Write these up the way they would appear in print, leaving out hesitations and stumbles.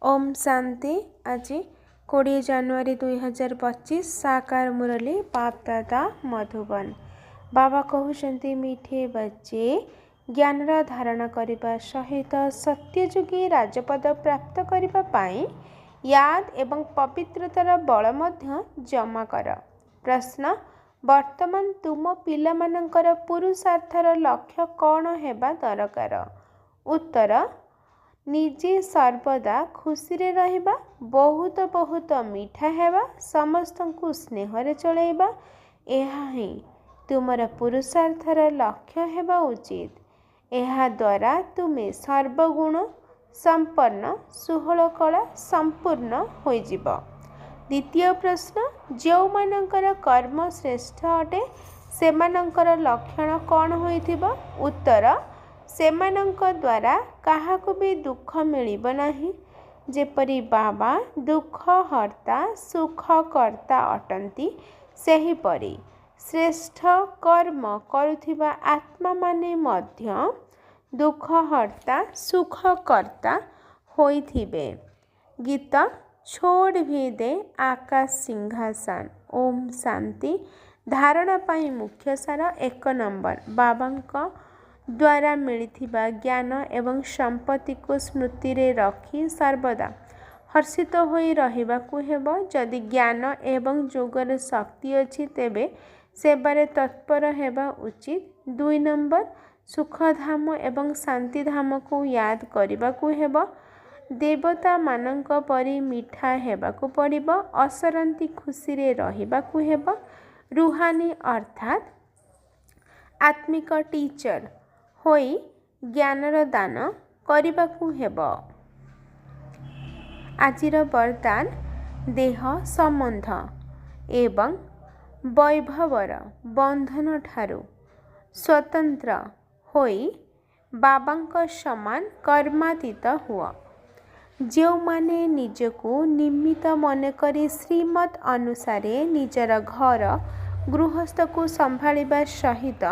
ओम शांति। आज 20 जनवरी 2025 साकार मुरली बाप दादा मधुबन। बाबा कहते मीठे बच्चे ज्ञानर धारण करने सहित सत्यजुगी राजपद प्राप्त करने याद एवं पवित्रतार बल मध्य जमा कर। प्रश्न, वर्तमान तुम पिलामानंकर पुरुषार्थर लक्ष्य कौन हेबा दरकार? उत्तर, निजे सर्वदा खुशी रे रहिबा, बहुत बहुत मीठा हेबा, समस्त को स्नेह चलैबा, एहा ही तुमर पुरुषार्थर लक्ष्य हेबा उचित। एहा द्वारा तुमे सर्वगुण संपन्न सुहल कला संपूर्ण होइजिब। द्वितीय प्रश्न, जो मानकर कर्म श्रेष्ठ अटे सेमानंकर लक्षण कौन होइथिबो? उत्तर, सेमानंक द्वारा काहाकु भी दुख मिलिब नाही। जेपरि बाबा दुख हर्ता सुख कर्ता अटंती, सेहिपरि श्रेष्ठ कर्म करुथिबा आत्मा माने मध्य दुख हर्ता सुख कर्ता होइथिबे। गीत छोड़ भी दे आकाश सिंहासन। ओम शांति। धारणा पाई मुख्य सार 1 नंबर, बाबांका द्वारा मिलिथिबा ज्ञान एवं संपत्ति को स्मृति रे रखी सर्वदा हर्षित होई रहिबाकु हेबो। जदि ज्ञान एवं योगर शक्ति अछि तेबे सेबारे तत्पर हेबा उचित। 2 नंबर, सुखधाम एवं शांतिधाम को याद करिबाकु हेबो। देवता मानंक परि मिठा हेबाकु पड़िबो। असरंती खुशी रे रहिबाकु हेबो। रुहानी अर्थात आत्मिक टीचर होई ज्ञानर दान करिबाकु हेबो। आजिर वरदान, देह संबंध एवं वैभवर बंधन ठारू स्वतंत्र होई बाबांक समान कर्मातीत हुआ। जो माने निजको निमित्त मन करी श्रीमत अनुसारे निजर घर गृहस्थ को संभालिबा सहित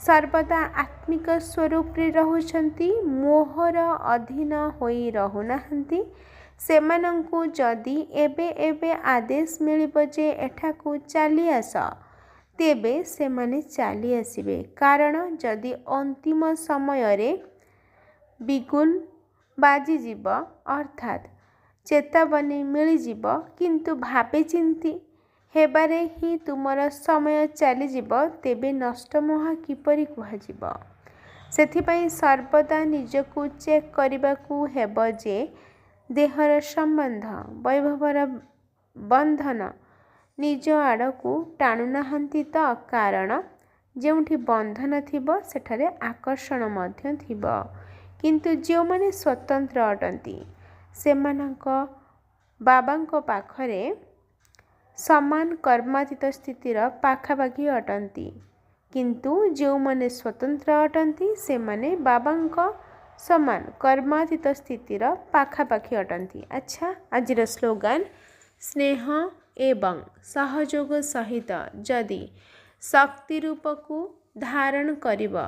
सर्वदा आत्मिक स्वरूप रे रहुछंती, मोहर अधीन होई रहुनाहंती, सेमानंकु जदि एबे एबे आदेश मिलिबो जे एठाकु चली आस, तेबे सेमाने चली आसिबे। कारण जदि अंतिम समय रे बिगुल बाजी जीव अर्थात चेतावनी मिली जीव, किंतु भाबे चिंती हेबारे ही तुमर समय चली जीव, तेबे नष्ट मोह किपरि कुहाजिब। सेथिपाई सर्वदा निजको चेक करिबाकु हेबो जे देहर संबंध वैभवर बंधन निज आड़कू टाणु नाहंती त। कारण जेउठी बंधन थिबो सेठारे आकर्षण मध्य थिबो। किंतु जो माने स्वतंत्र अटंती सेमानंक बाबांक पाखरे समान कर्मातीत स्थितिर पाखापाखि अटंती। किंतु जो माने स्वतंत्र अटंती से माने बाबांक समान कर्मातीत स्थितिर पाखापाखि अटंती। अच्छा, आजिर स्लोगान, स्नेह एवं सहयोग सहित जदि शक्ति रूप को धारण करिब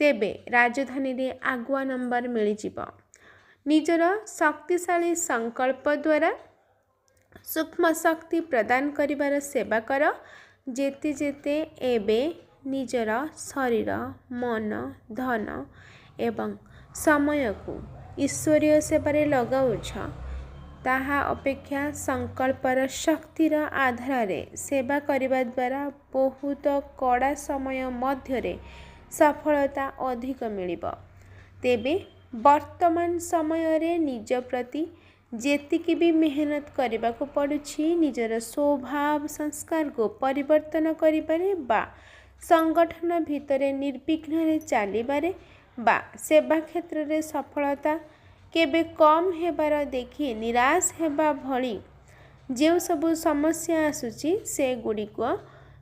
तेबे राजधानी रे आगुआ नंबर मिली जीव। निजर शक्तिशाली संकल्प द्वारा सूक्ष्म शक्ति प्रदान करिबार सेवा कर। जेते जेते एबे निजर शरीर मन धन एवं समय को ईश्वरीय सेवारे लगाउछ, ताहा अपेक्षा संकल्पर शक्तिर आधार सेवा करिबा द्वारा बहुत कड़ा समय मध्यरे सफलता अधिक मिलिब। तेबे वर्तमान समय रे निज प्रति जेतिकी भी मेहनत करने को पड़ुछि, निजर स्वभाव संस्कार को परिवर्तन करिबारे बा संगठन भितरे निर्विघ्न रे चलिबारे बा सेवा क्षेत्र रे सफलता केबे कम हेबार देखि निराश हेबा भली जो सबु समस्या आसुची से गुड़िक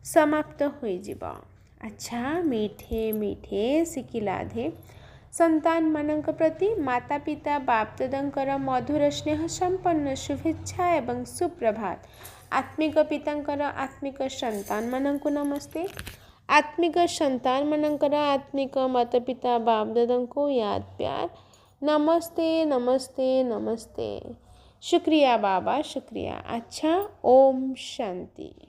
समाप्त होई जिबा। अच्छा, मीठे मीठे सिकिलाधे संतान मानक प्रति माता पिता बाप दादांकर मधुर स्नेह संपन्न शुभेच्छा एवं सुप्रभात। आत्मिक पितांकर आत्मिक संतान मानक नमस्ते। आत्मिक संतान मानकर आत्मिक माता पिता बाप दादा को याद प्यार नमस्ते नमस्ते नमस्ते। शुक्रिया बाबा, शुक्रिया। अच्छा, ओम शांति।